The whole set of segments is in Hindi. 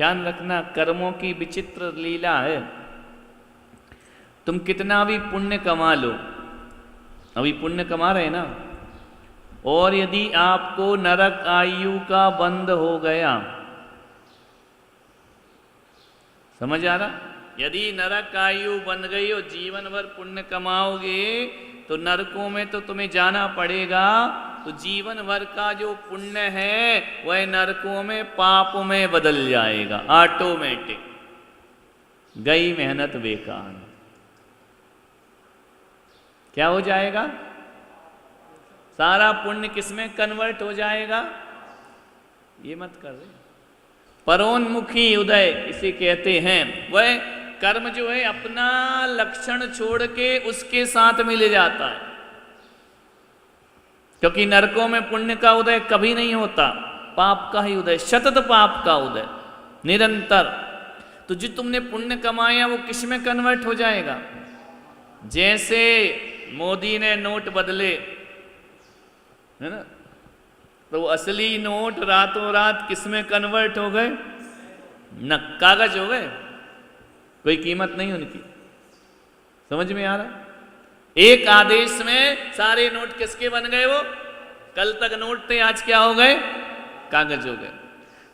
ध्यान रखना, कर्मों की विचित्र लीला है। तुम कितना भी पुण्य कमा लो, अभी पुण्य कमा रहे ना, और यदि आपको नरक आयु का बंध हो गया, समझ आ रहा? यदि नरक आयु बन गई और जीवन भर पुण्य कमाओगे तो नरकों में तो तुम्हें जाना पड़ेगा। तो जीवन भर का जो पुण्य है वह नरकों में पाप में बदल जाएगा ऑटोमेटिक। गई मेहनत बेकार। क्या हो जाएगा? सारा पुण्य किसमें कन्वर्ट हो जाएगा? ये मत कर रहे। परोन्मुखी उदय इसे कहते हैं। वह कर्म जो है अपना लक्षण छोड़ के उसके साथ मिल जाता है, क्योंकि नरकों में पुण्य का उदय कभी नहीं होता, पाप का ही उदय, सतत पाप का उदय निरंतर। तो जो तुमने पुण्य कमाया वो किस में कन्वर्ट हो जाएगा? जैसे मोदी ने नोट बदले, है ना, तो वो असली नोट रातों रात किस में कन्वर्ट हो गए? न कागज हो गए, कोई कीमत नहीं उनकी। समझ में आ रहा? एक आदेश में सारे नोट किसके बन गए? वो कल तक नोट थे, आज क्या हो गए? कागज हो गए।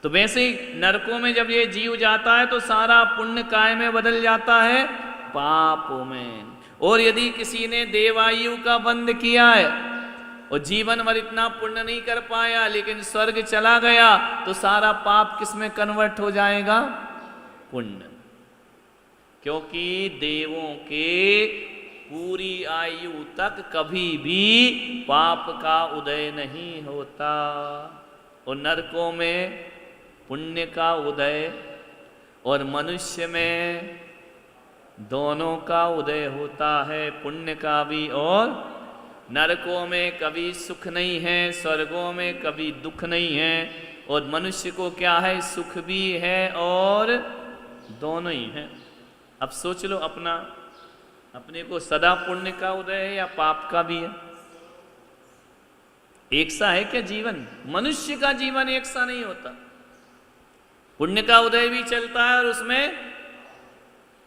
तो वैसे ही नरकों में जब ये जीव जाता है तो सारा पुण्य काय में बदल जाता है? पापों में। और यदि किसी ने देवायु का बंध किया है और जीवन भर इतना पुण्य नहीं कर पाया लेकिन स्वर्ग चला गया, तो सारा पाप किस में कन्वर्ट हो जाएगा? पुण्य। क्योंकि देवों के पूरी आयु तक कभी भी पाप का उदय नहीं होता, और नरकों में पुण्य का उदय और मनुष्य में दोनों का उदय होता है, पुण्य का भी। और नरकों में कभी सुख नहीं है, स्वर्गों में कभी दुख नहीं है, और मनुष्य को क्या है? सुख भी है और दोनों ही है। अब सोच लो अपने को सदा पुण्य का उदय है या पाप का भी है? एक सा है क्या जीवन? मनुष्य का जीवन एक सा नहीं होता। पुण्य का उदय भी चलता है और उसमें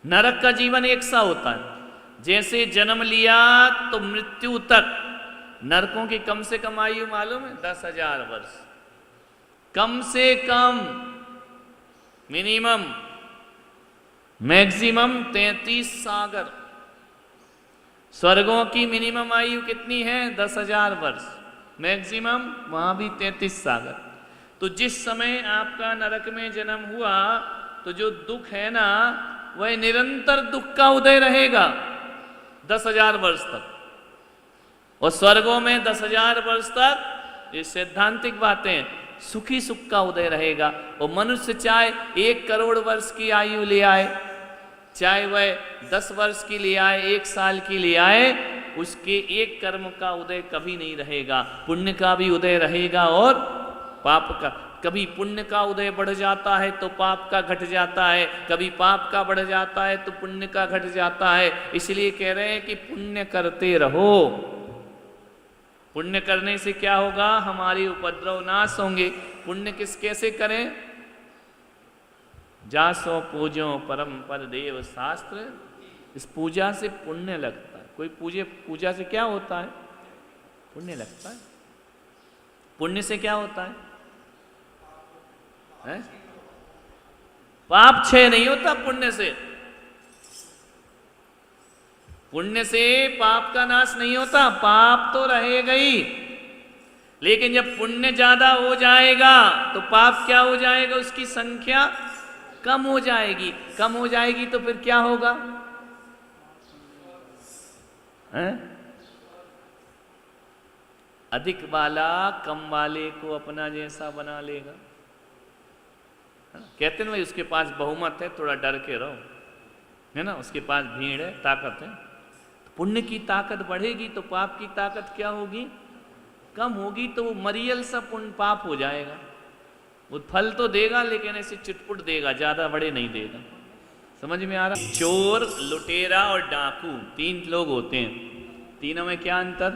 नरक का जीवन एक सा होता है। जैसे जन्म लिया तो मृत्यु तक, नरकों की कम से कम आयु मालूम है? 10,000 वर्ष कम से कम, मिनिमम, मैक्सिमम 33 सागर। स्वर्गों की मिनिमम आयु कितनी है? 10,000 वर्ष, मैक्सिमम वहां भी 33 सागर। तो जिस समय आपका नरक में जन्म हुआ तो जो दुख है ना, वह निरंतर दुख का उदय रहेगा 10,000 वर्ष तक, और स्वर्गों में 10,000 वर्ष तक, ये सैद्धांतिक बातें, सुखी सुख का उदय रहेगा। और मनुष्य चाहे 1 करोड़ वर्ष की आयु ले आए, चाहे वह 10 वर्ष की ले आए, 1 साल की ले आए, उसके एक कर्म का उदय कभी नहीं रहेगा। पुण्य का भी उदय रहेगा और पाप का। कभी पुण्य का उदय बढ़ जाता है तो पाप का घट जाता है, कभी पाप का बढ़ जाता है तो पुण्य का घट जाता है। इसलिए कह रहे हैं कि पुण्य करते रहो। पुण्य करने से क्या होगा? हमारे उपद्रव नाश होंगे। पुण्य कैसे करें? जासो पूजो परम पद देव शास्त्र। इस पूजा से पुण्य लगता है। कोई पूजा से क्या होता है? पुण्य लगता है। पुण्य से क्या होता है? पाप क्षय नहीं होता पुण्य से। पुण्य से पाप का नाश नहीं होता, पाप तो रहेगा ही, लेकिन जब पुण्य ज्यादा हो जाएगा तो पाप क्या हो जाएगा? उसकी संख्या कम हो जाएगी। कम हो जाएगी तो फिर क्या होगा? अधिक वाला कम वाले को अपना जैसा बना लेगा। कहते हैं भाई उसके पास बहुमत है, थोड़ा डर के रहो, है ना, उसके पास भीड़ है, ताकत है। तो पुण्य की ताकत बढ़ेगी तो पाप की ताकत क्या होगी? कम होगी। तो वो मरियल सा पुण्य पाप हो जाएगा। वो फल तो देगा लेकिन ऐसे चुटपुट देगा, ज्यादा बड़े नहीं देगा। समझ में आ रहा? चोर, लुटेरा और डाकू 3 लोग होते हैं। तीनों में क्या अंतर?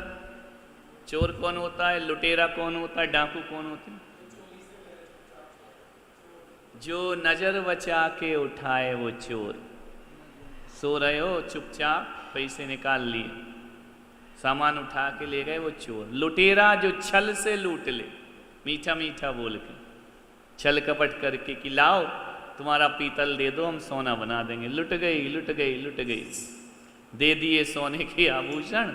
चोर कौन होता है, लुटेरा कौन होता है, डाकू कौन होते हैं? जो नजर बचा के उठाए वो चोर। सो रहे हो चुपचाप, पैसे निकाल लिए, सामान उठा के ले गए वो चोर। लुटेरा जो छल से लूट ले, मीठा मीठा बोल के, छल कपट करके कि लाओ तुम्हारा पीतल दे दो हम सोना बना देंगे। लुट गई लुट गई लुट गई, दे दिए सोने के आभूषण,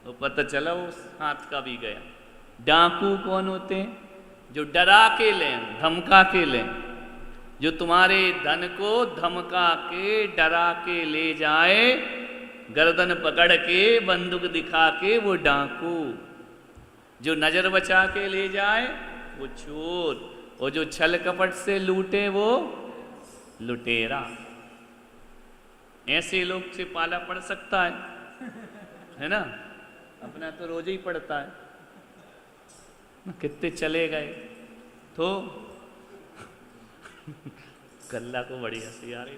तो पता चला वो हाथ का भी गया। डाकू कौन होते हैं? जो डरा के लें, धमका के लें, जो तुम्हारे धन को धमका के डरा के ले जाए, गर्दन पकड़ के बंदूक दिखा के, वो डाकू। जो नजर बचा के ले जाए वो चोर, और जो छल कपट से लूटे वो लुटेरा। ऐसे लोग से पाला पड़ सकता है ना? अपना तो रोज ही पड़ता है, कितने चले गए तो कल्ला को बड़ी हंसी आ रही।